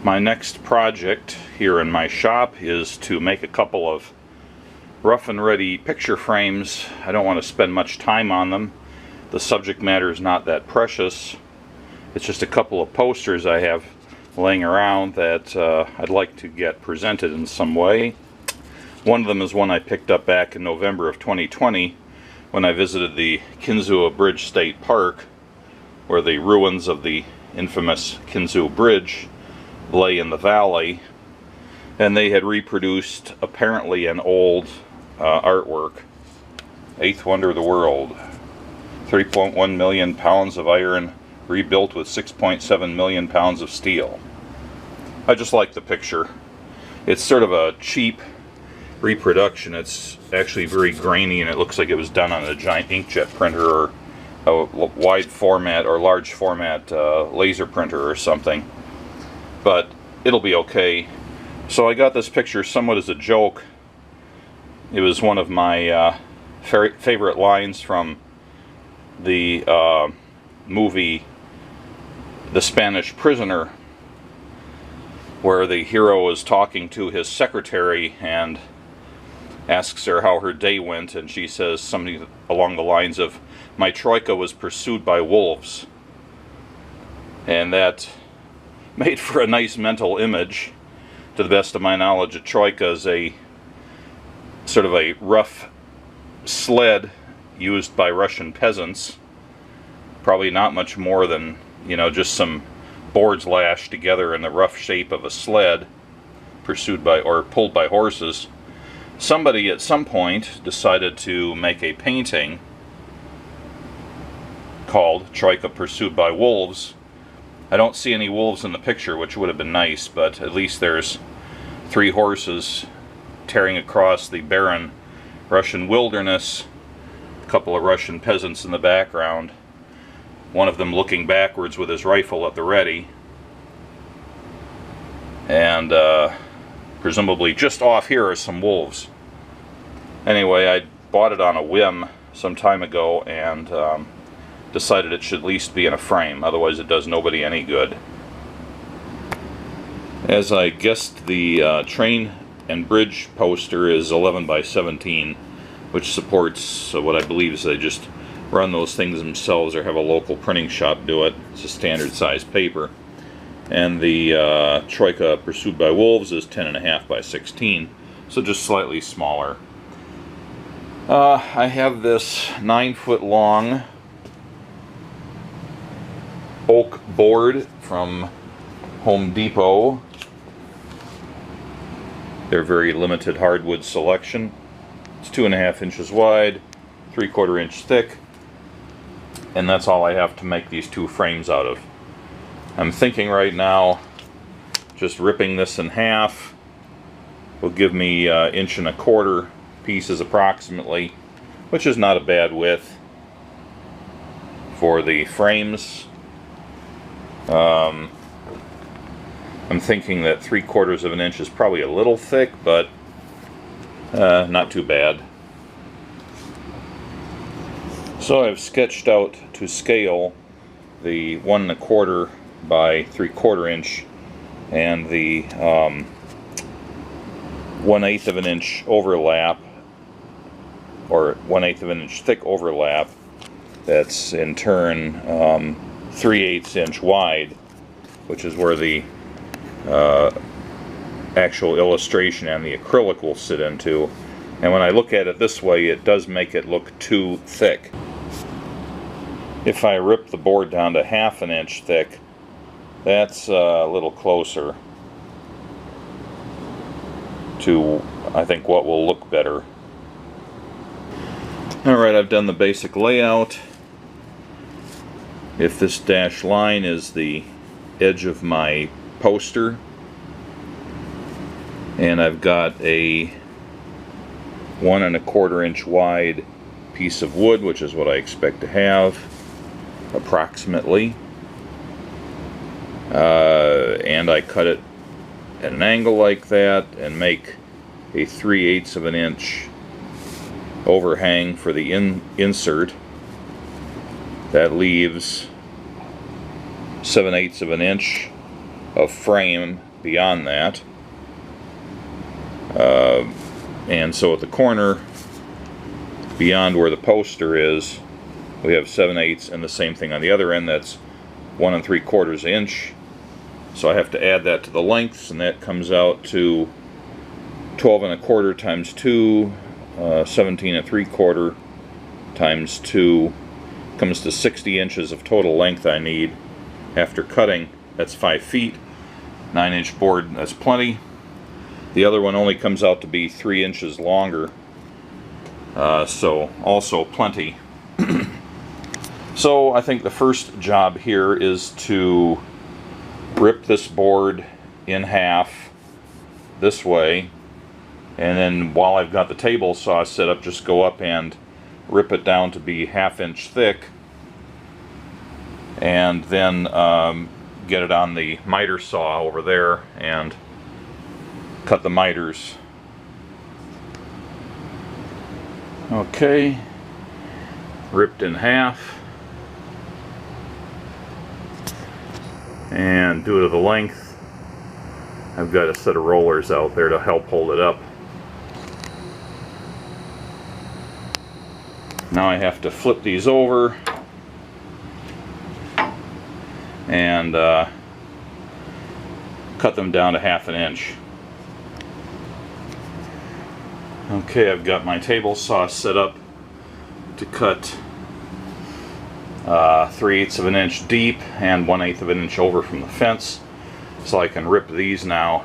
My next project here in my shop is to make a couple of rough and ready picture frames. I don't want to spend much time on them. The subject matter is not that precious. It's just a couple of posters I have laying around that I'd like to get presented in some way. One of them is one I picked up back in November of 2020 when I visited the Kinzua Bridge State Park, where the ruins of the infamous Kinzua Bridge lay in the valley, and they had reproduced apparently an old artwork. Eighth wonder of the world. 3.1 million pounds of iron rebuilt with 6.7 million pounds of steel. I just like the picture. It's sort of a cheap reproduction. It's actually very grainy, and it looks like it was done on a giant inkjet printer or a wide format or large format laser printer or something. But it'll be okay. So I got this picture somewhat as a joke. It was one of my favorite lines from the movie The Spanish Prisoner, where the hero is talking to his secretary and asks her how her day went, and she says something along the lines of, "My troika was pursued by wolves." And that made for a nice mental image. To the best of my knowledge, a troika is a sort of a rough sled used by Russian peasants. Probably not much more than, just some boards lashed together in the rough shape of a sled, pursued by or pulled by horses. Somebody at some point decided to make a painting called Troika Pursued by Wolves. I don't see any wolves in the picture, which would have been nice, but at least there's 3 horses tearing across the barren Russian wilderness, a couple of Russian peasants in the background, one of them looking backwards with his rifle at the ready, and presumably just off here are some wolves. Anyway, I bought it on a whim some time ago and decided it should at least be in a frame, otherwise it does nobody any good. As I guessed, the train and bridge poster is 11 by 17, which supports what I believe is they just run those things themselves or have a local printing shop do it. It's a standard size paper. And the Troika Pursued by Wolves is 10.5 by 16, so just slightly smaller. I have this 9-foot long oak board from Home Depot. Their very limited hardwood selection. It's 2.5 inches wide, 3/4 inch thick, and that's all I have to make these 2 frames out of. I'm thinking right now just ripping this in half will give me 1.25 inch pieces approximately, which is not a bad width for the frames. I'm thinking that 3/4 inch is probably a little thick, but not too bad. So I've sketched out to scale the 1.25 by 3/4 inch and the 1/8 inch overlap, or 1/8 inch thick overlap, that's in turn 3/8 inch wide, which is where the actual illustration and the acrylic will sit into. And when I look at it this way, it does make it look too thick. If I rip the board down to 1/2 inch thick, that's a little closer to, I think, what will look better. Alright, I've done the basic layout. If this dashed line is the edge of my poster, and I've got a 1.25 inch wide piece of wood, which is what I expect to have approximately, and I cut it at an angle like that and make a 3/8 inch overhang for the insert. That leaves 7/8 inch of frame beyond that. And so at the corner, beyond where the poster is, we have 7/8, and the same thing on the other end. That's 1 3/4 inch. So I have to add that to the lengths, and that comes out to 12 1/4 times 2, 17 3/4 times 2, comes to 60 inches of total length I need after cutting. That's 5 feet. 9-inch board, that's plenty. The other one only comes out to be 3 inches longer, so also plenty. So I think the first job here is to rip this board in half this way, and then while I've got the table saw set up, just go up and rip it down to be 1/2 inch thick, and then get it on the miter saw over there and cut the miters. Okay, ripped in half, and due to the length, I've got a set of rollers out there to help hold it up. Now I have to flip these over and cut them down to 1/2 inch. Okay, I've got my table saw set up to cut 3/8 of an inch deep and 1/8 of an inch over from the fence, so I can rip these now.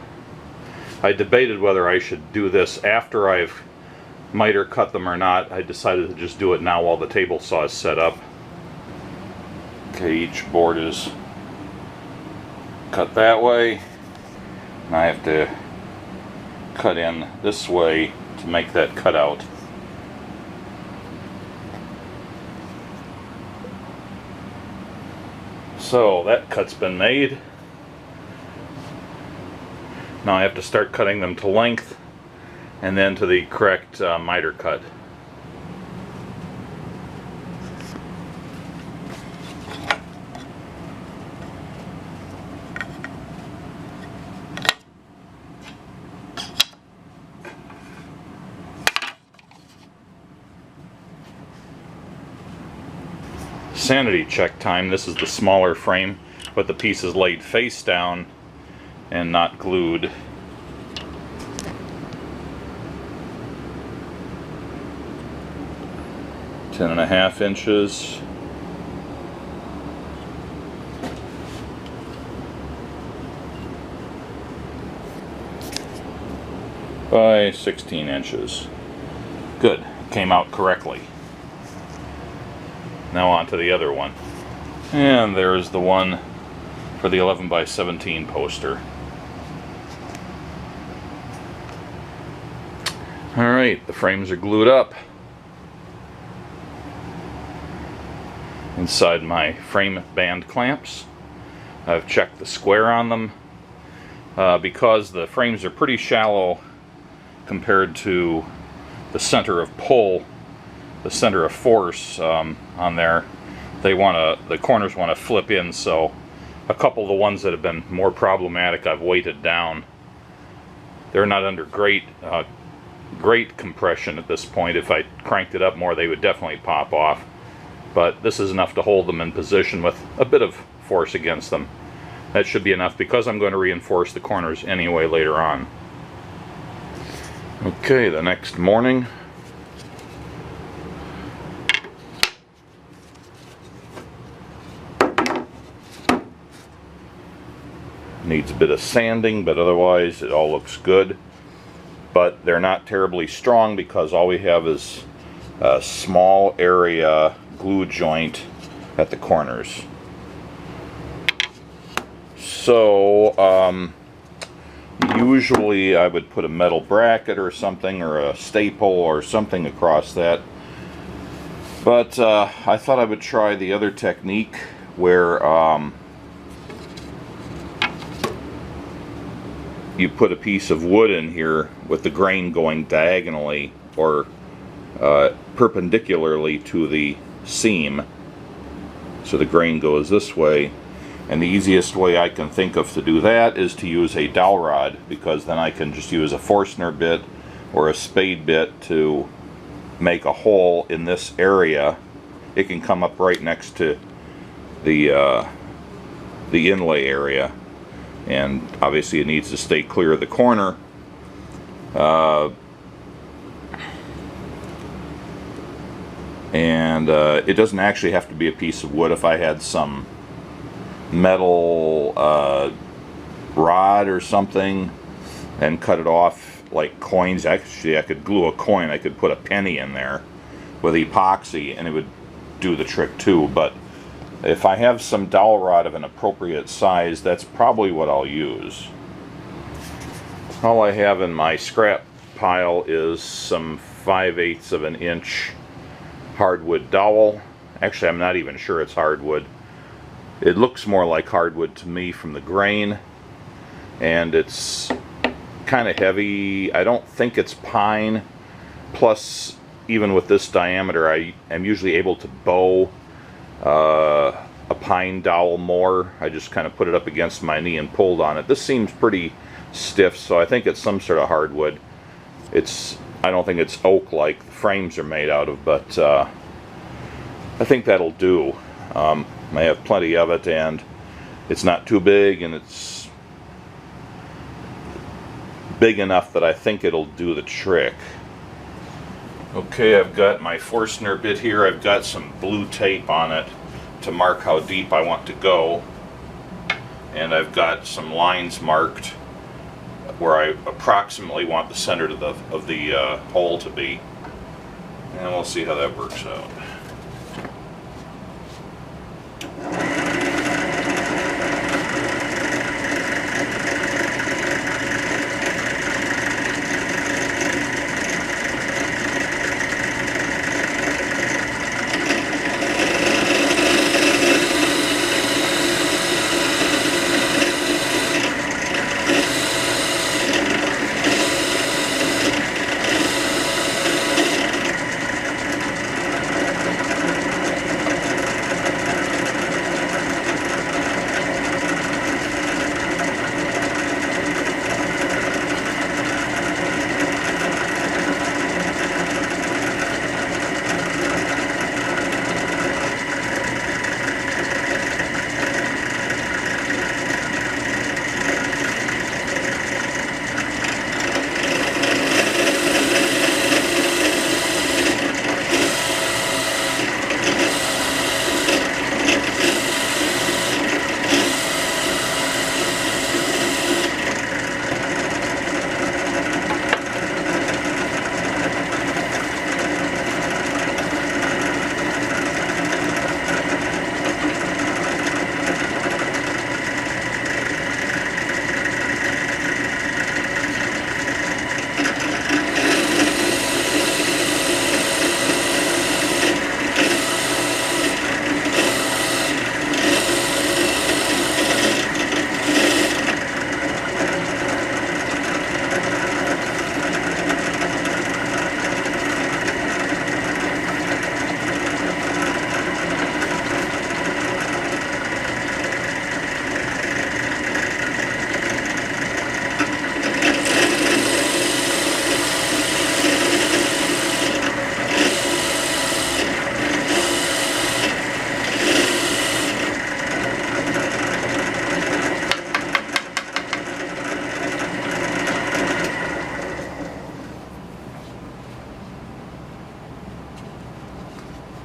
I debated whether I should do this after I've miter cut them or not. I decided to just do it now while the table saw is set up. Okay, each board is cut that way, and I have to cut in this way to make that cutout. So that cut's been made. Now I have to start cutting them to length and then to the correct miter cut. Sanity check time. This is the smaller frame, but the piece is laid face down and not glued. Ten and a half inches. By 16 inches. Good. Came out correctly. Now on to the other one. And there's the one for the 11 by 17 poster. Alright, the frames are glued up inside my frame band clamps. I've checked the square on them. Because the frames are pretty shallow compared to the center of pull, the center of force on there, the corners want to flip in, so a couple of the ones that have been more problematic I've weighted down. They're not under great compression at this point. If I cranked it up more, they would definitely pop off, but this is enough to hold them in position with a bit of force against them. That should be enough because I'm going to reinforce the corners anyway later on. Okay, the next morning, needs a bit of sanding, but otherwise it all looks good. But they're not terribly strong because all we have is a small area glue joint at the corners. So usually I would put a metal bracket or something, or a staple or something across that, but I thought I would try the other technique where you put a piece of wood in here with the grain going diagonally or perpendicularly to the seam. So the grain goes this way, And the easiest way I can think of to do that is to use a dowel rod, because then I can just use a Forstner bit or a spade bit to make a hole in this area. It can come up right next to the inlay area, and obviously it needs to stay clear of the corner. It doesn't actually have to be a piece of wood. If I had some metal rod or something and cut it off like coins, actually I could glue a coin, I could put a penny in there with epoxy and it would do the trick too. But if I have some dowel rod of an appropriate size, that's probably what I'll use. All I have in my scrap pile is some 5/8 of an inch hardwood dowel. Actually, I'm not even sure it's hardwood. It looks more like hardwood to me from the grain, and it's kind of heavy. I don't think it's pine. Plus, even with this diameter, I am usually able to bow a pine dowel more. I just kind of put it up against my knee and pulled on it. This seems pretty stiff, so I think it's some sort of hardwood. I don't think it's oak like the frames are made out of, but I think that'll do. I have plenty of it, and it's not too big, and it's big enough that I think it'll do the trick. Okay, I've got my Forstner bit here. I've got some blue tape on it to mark how deep I want to go, and I've got some lines marked where I approximately want the center of the hole to be, and we'll see how that works out.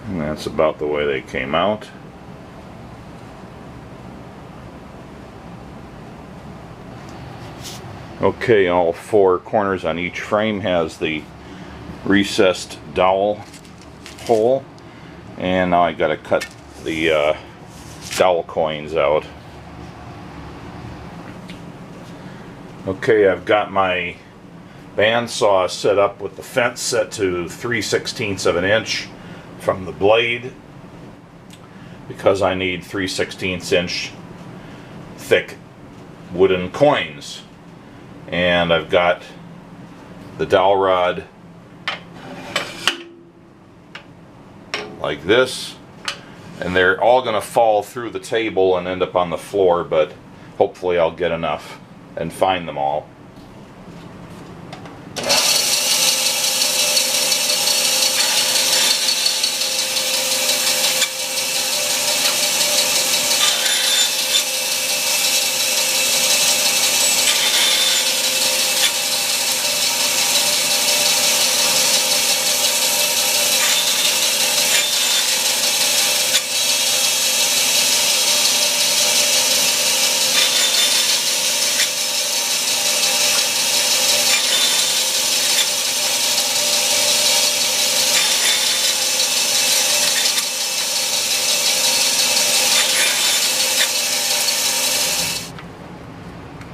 And that's about the way they came out. Okay, all four corners on each frame has the recessed dowel hole, and now I gotta cut the dowel coins out. Okay, I've got my bandsaw set up with the fence set to 3/16 of an inch from the blade, because I need 3/16 inch thick wooden coins. And I've got the dowel rod like this, And they're all going to fall through the table and end up on the floor, but hopefully I'll get enough and find them all.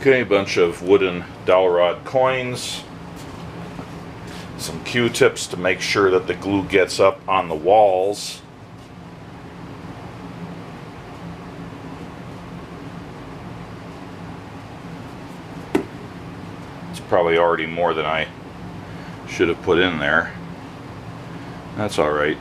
Okay, a bunch of wooden dowel rod coins, some Q-tips to make sure that the glue gets up on the walls. It's probably already more than I should have put in there. That's all right.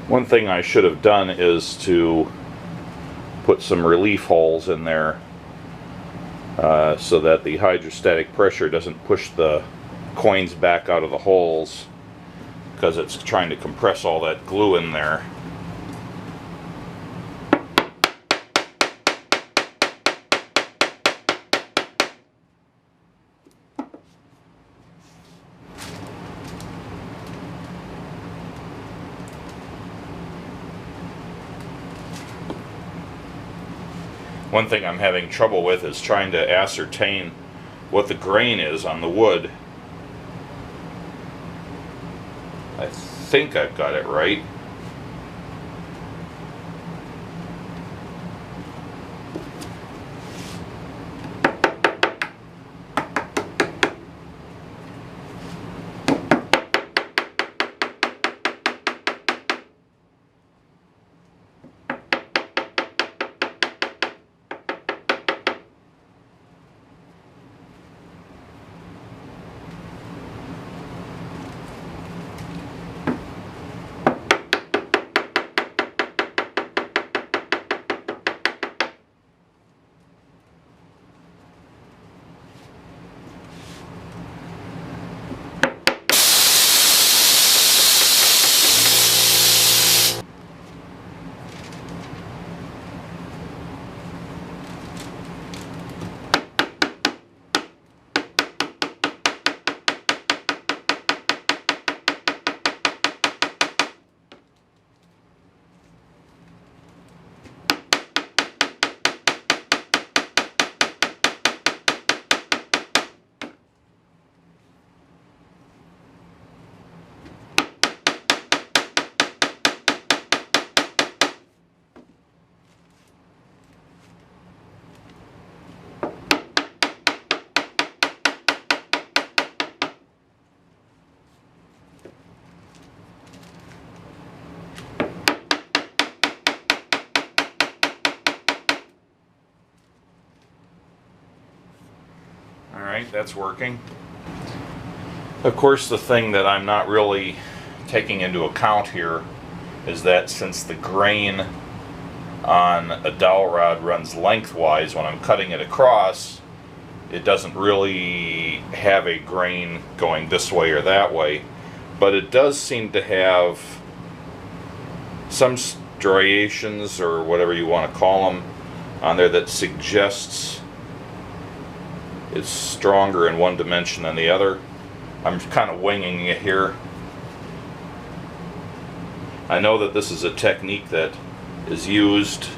One thing I should have done is to put some relief holes in there so that the hydrostatic pressure doesn't push the coins back out of the holes, because it's trying to compress all that glue in there. One thing I'm having trouble with is trying to ascertain what the grain is on the wood. I think I've got it right. Alright, that's working. Of course, the thing that I'm not really taking into account here is that since the grain on a dowel rod runs lengthwise, when I'm cutting it across, it doesn't really have a grain going this way or that way, but it does seem to have some striations, or whatever you want to call them, on there that suggests it's stronger in one dimension than the other. I'm kind of winging it here. I know that this is a technique that is used.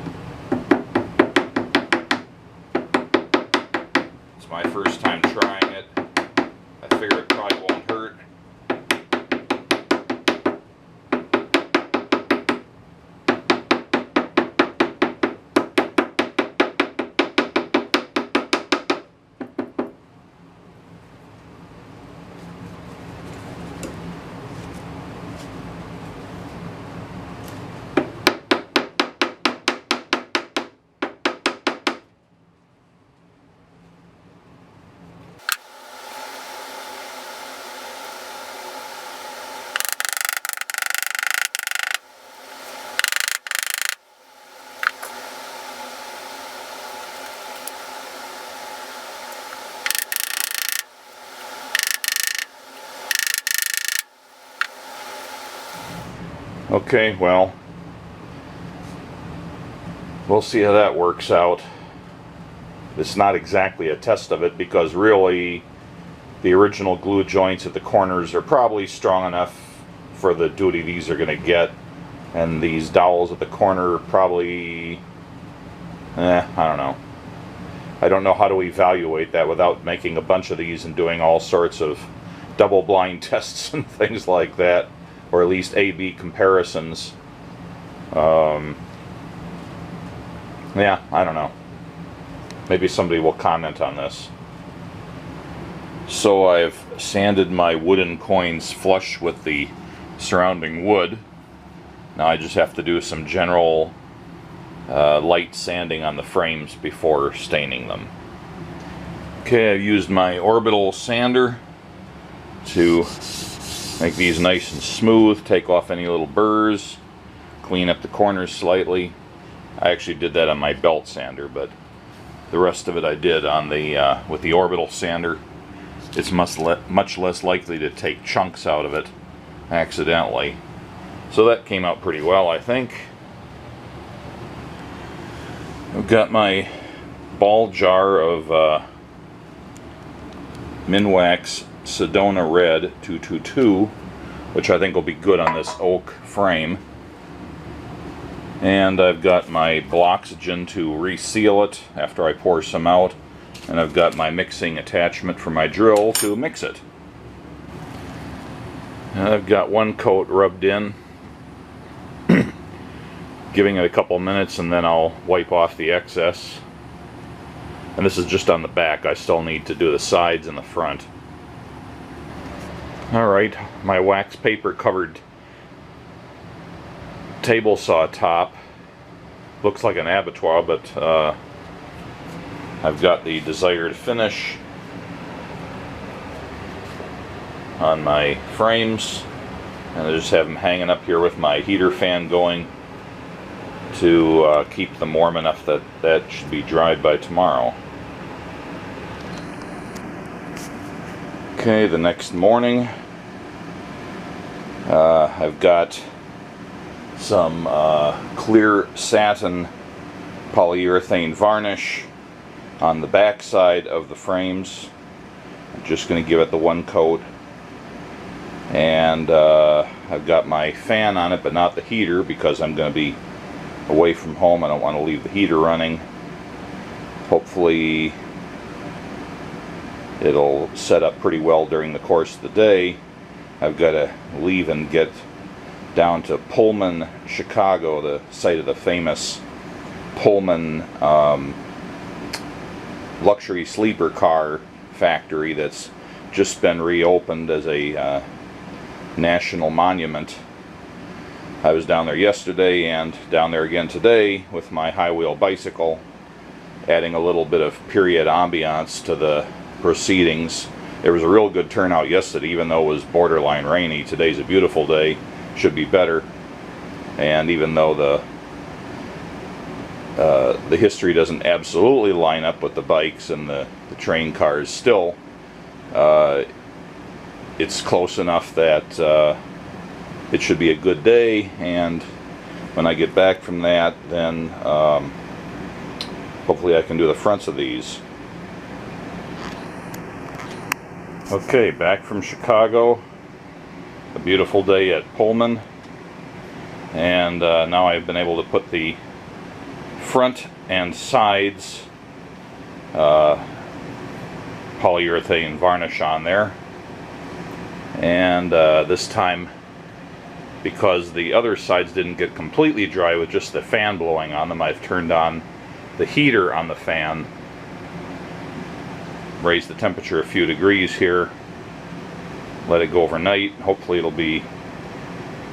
It's my first time trying it. I figure it probably won't hurt. Okay, well, we'll see how that works out. It's not exactly a test of it, because really the original glue joints at the corners are probably strong enough for the duty these are going to get, and these dowels at the corner probably, I don't know. I don't know how to evaluate that without making a bunch of these and doing all sorts of double-blind tests and things like that, or at least A/B comparisons. Yeah, I don't know. Maybe somebody will comment on this. So I've sanded my wooden coins flush with the surrounding wood. Now I just have to do some general light sanding on the frames before staining them. Okay, I've used my orbital sander to make these nice and smooth, take off any little burrs, clean up the corners slightly. I actually did that on my belt sander, but the rest of it I did on the with the orbital sander. It's much less likely to take chunks out of it accidentally. So that came out pretty well, I think. I've got my ball jar of Minwax Sedona Red 222, which I think will be good on this oak frame. And I've got my Blockoxygen to reseal it after I pour some out. And I've got my mixing attachment for my drill to mix it. And I've got one coat rubbed in, giving it a couple minutes, and then I'll wipe off the excess. And this is just on the back. I still need to do the sides and the front. Alright, my wax paper covered table saw top looks like an abattoir, but I've got the desired finish on my frames, and I just have them hanging up here with my heater fan going to keep them warm enough that that should be dried by tomorrow. Okay, the next morning I've got some clear satin polyurethane varnish on the back side of the frames. I'm just going to give it the one coat, and I've got my fan on it but not the heater because I'm going to be away from home. I don't want to leave the heater running. Hopefully it'll set up pretty well during the course of the day. I've got to leave and get down to Pullman, Chicago, the site of the famous Pullman luxury sleeper car factory that's just been reopened as a national monument. I was down there yesterday and down there again today with my high wheel bicycle, adding a little bit of period ambiance to the proceedings. There was a real good turnout yesterday, even though it was borderline rainy. Today's a beautiful day, should be better. And even though the history doesn't absolutely line up with the bikes and the train cars, still it's close enough that it should be a good day. And when I get back from that, then hopefully I can do the fronts of these. Okay, back from Chicago. A beautiful day at Pullman. And now I've been able to put the front and sides polyurethane varnish on there. And this time, because the other sides didn't get completely dry with just the fan blowing on them, I've turned on the heater on the fan, raised the temperature a few degrees here, let it go overnight. Hopefully it'll be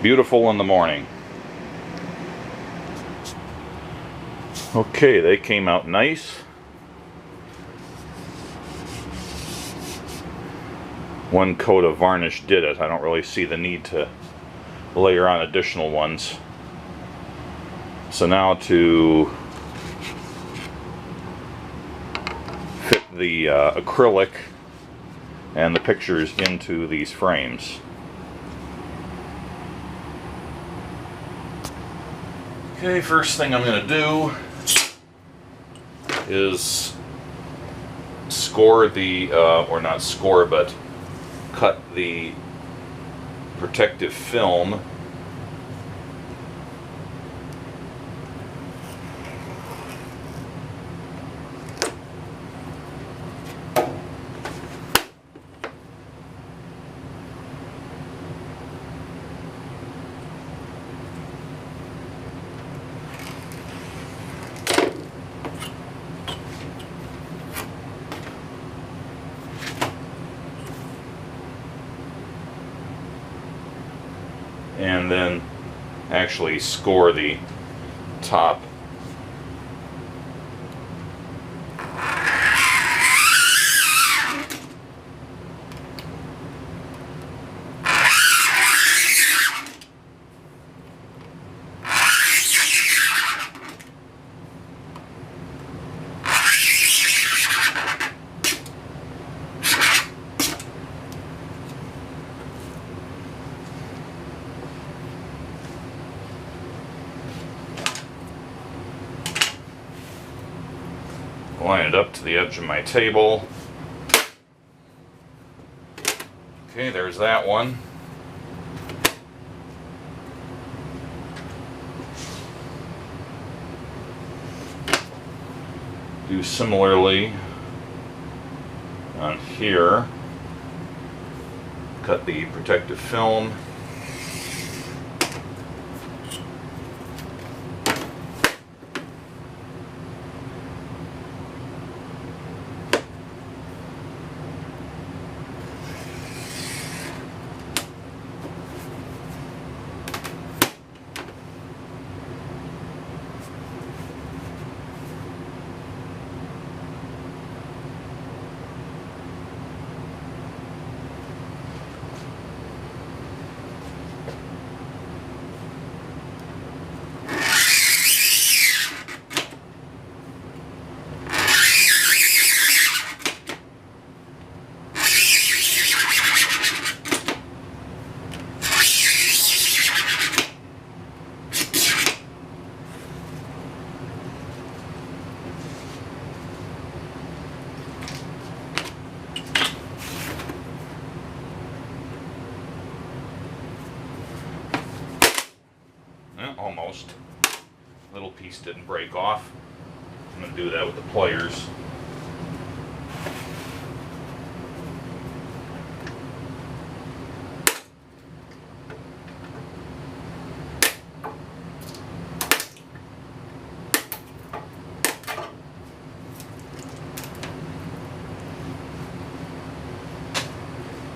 beautiful in the morning. Okay, they came out nice. One coat of varnish did it. I don't really see the need to layer on additional ones. So now to fit the acrylic and the pictures into these frames. Okay, first thing I'm going to do is score the, or not score, but cut the protective film . And then actually score the top. Line it up to the edge of my table. Okay, there's that one. Do similarly on here. Cut the protective film. Almost. Little piece didn't break off. I'm going to do that with the pliers.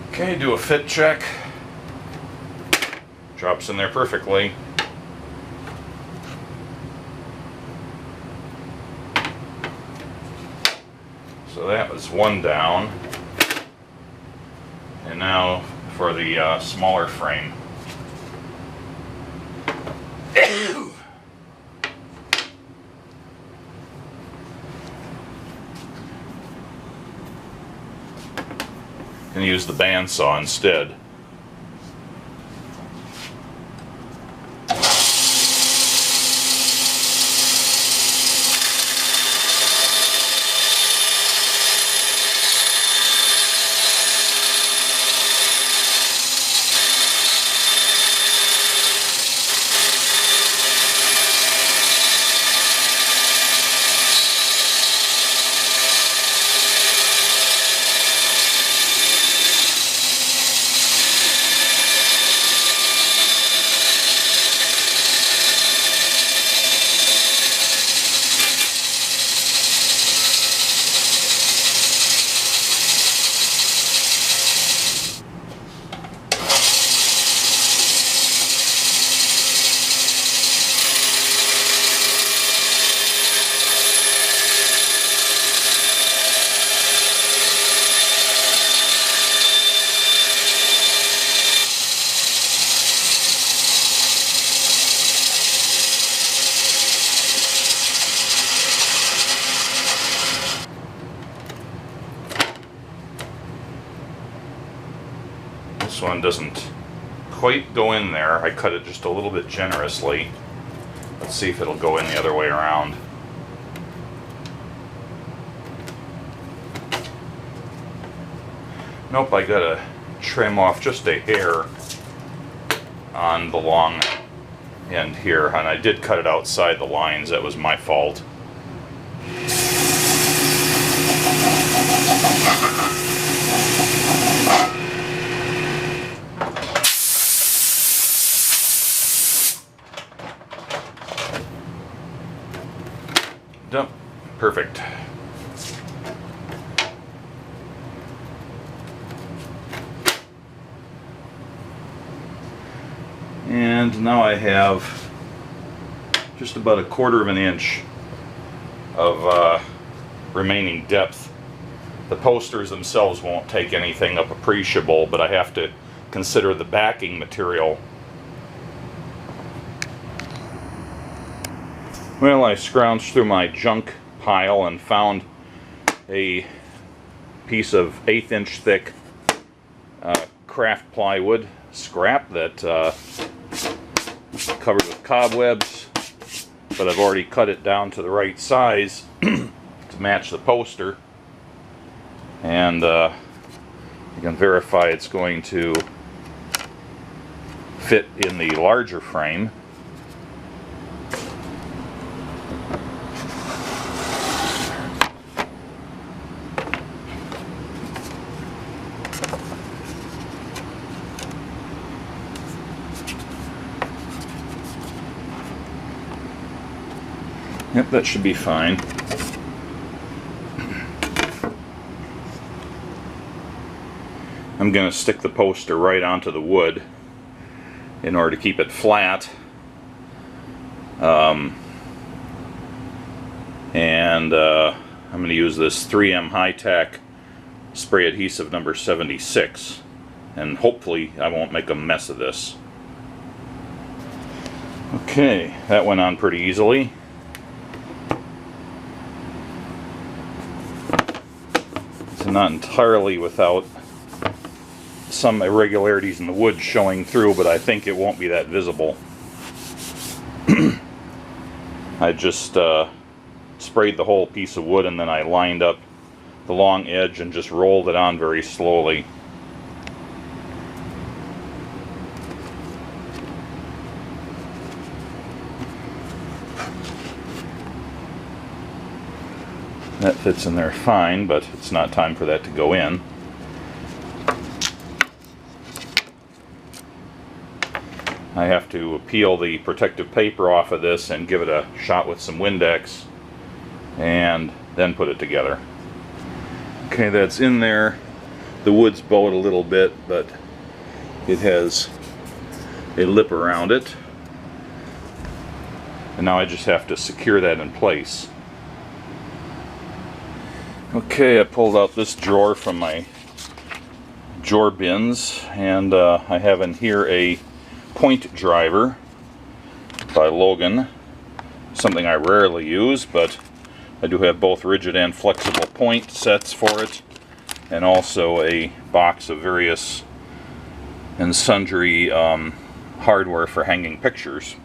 Okay, do a fit check. Drops in there perfectly. So that was one down. And now for the smaller frame. And use the bandsaw instead. This one doesn't quite go in there. I cut it just a little bit generously. Let's see if it'll go in the other way around. Nope, I gotta trim off just a hair on the long end here, and I did cut it outside the lines. That was my fault. Done. Perfect. And now I have just about 1/4 of an inch of remaining depth. The posters themselves won't take anything up appreciable, but I have to consider the backing material. Well, I scrounged through my junk pile and found a piece of 1/8 inch thick craft plywood scrap that covered with cobwebs, but I've already cut it down to the right size to match the poster, and you can verify it's going to fit in the larger frame. Yep, that should be fine. I'm going to stick the poster right onto the wood in order to keep it flat. I'm going to use this 3M High-Tack spray adhesive number 76, and hopefully I won't make a mess of this. Okay, that went on pretty easily. Not entirely without some irregularities in the wood showing through, but I think it won't be that visible. I just sprayed the whole piece of wood, and then I lined up the long edge and just rolled it on very slowly. That fits in there fine, but it's not time for that to go in. I have to peel the protective paper off of this and give it a shot with some Windex, and then put it together. Okay, that's in there. The wood's bowed a little bit, but it has a lip around it. And now I just have to secure that in place. Okay, I pulled out this drawer from my drawer bins, and I have in here a point driver by Logan. Something I rarely use, but I do have both rigid and flexible point sets for it, and also a box of various and sundry hardware for hanging pictures.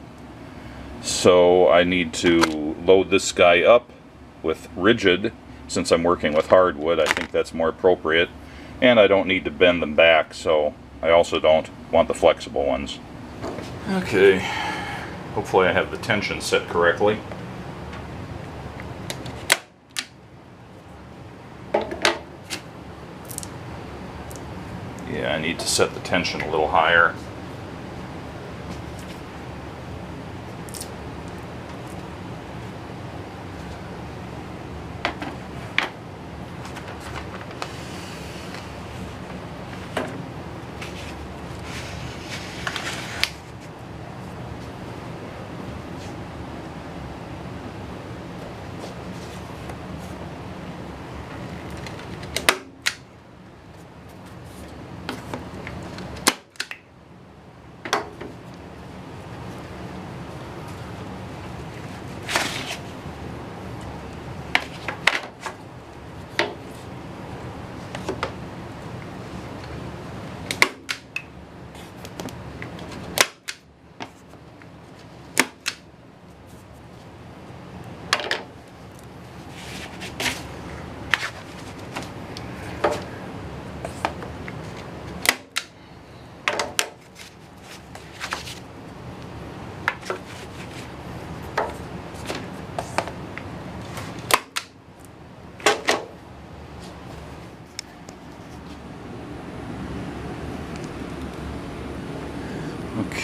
So I need to load this guy up with rigid. Since I'm working with hardwood, I think that's more appropriate, and I don't need to bend them back, so I also don't want the flexible ones. Okay, hopefully I have the tension set correctly. Yeah, I need to set the tension a little higher.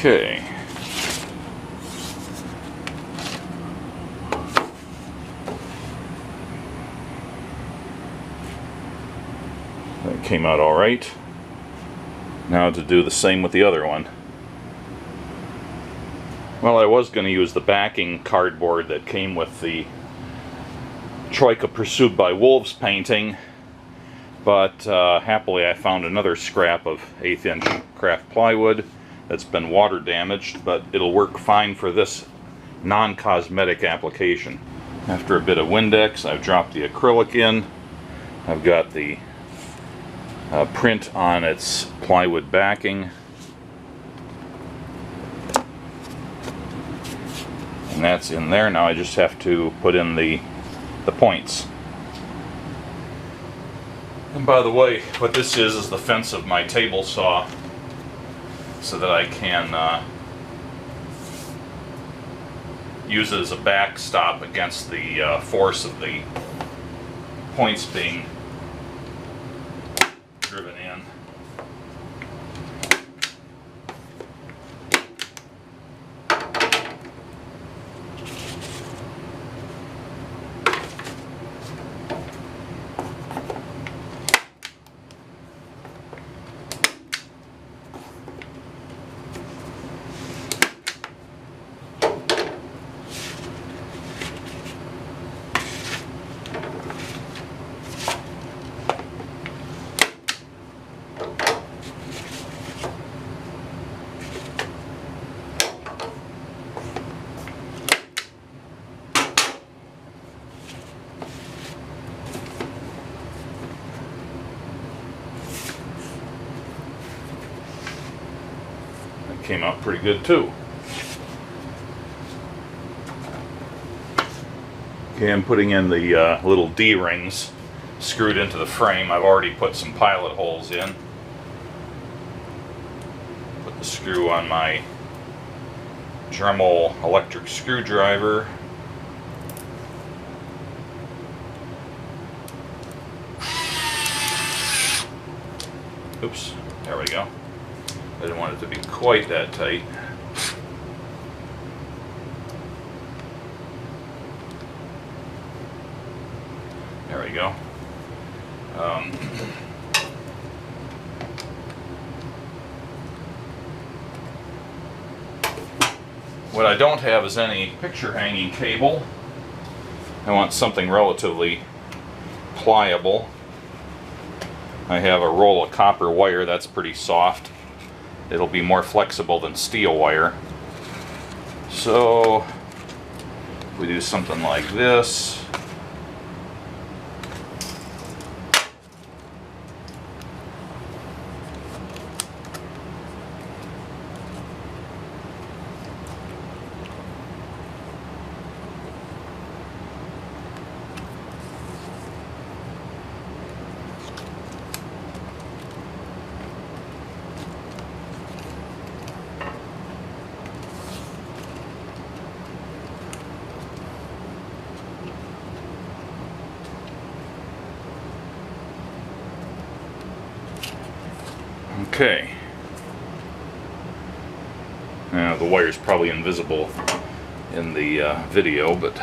Okay. That came out all right. Now to do the same with the other one. Well, I was going to use the backing cardboard that came with the Troika Pursued by Wolves painting, but happily I found another scrap of 1/8 inch craft plywood that's been water damaged, but it'll work fine for this non-cosmetic application. After a bit of Windex, I've dropped the acrylic in. I've got the print on its plywood backing, and that's in there. Now I just have to put in the points. And by the way, what this is the fence of my table saw, so that I can use it as a backstop against the force of the points being driven in. Came out pretty good too. Okay, I'm putting in the little D-rings screwed into the frame. I've already put some pilot holes in. Put the screw on my Dremel electric screwdriver. Oops, there we go. I didn't want it to be quite that tight. There we go. What I don't have is any picture hanging cable. I want something relatively pliable. I have a roll of copper wire that's pretty soft. It'll be more flexible than steel wire. So we do something like this. Okay. Now the wire's probably invisible in the video, but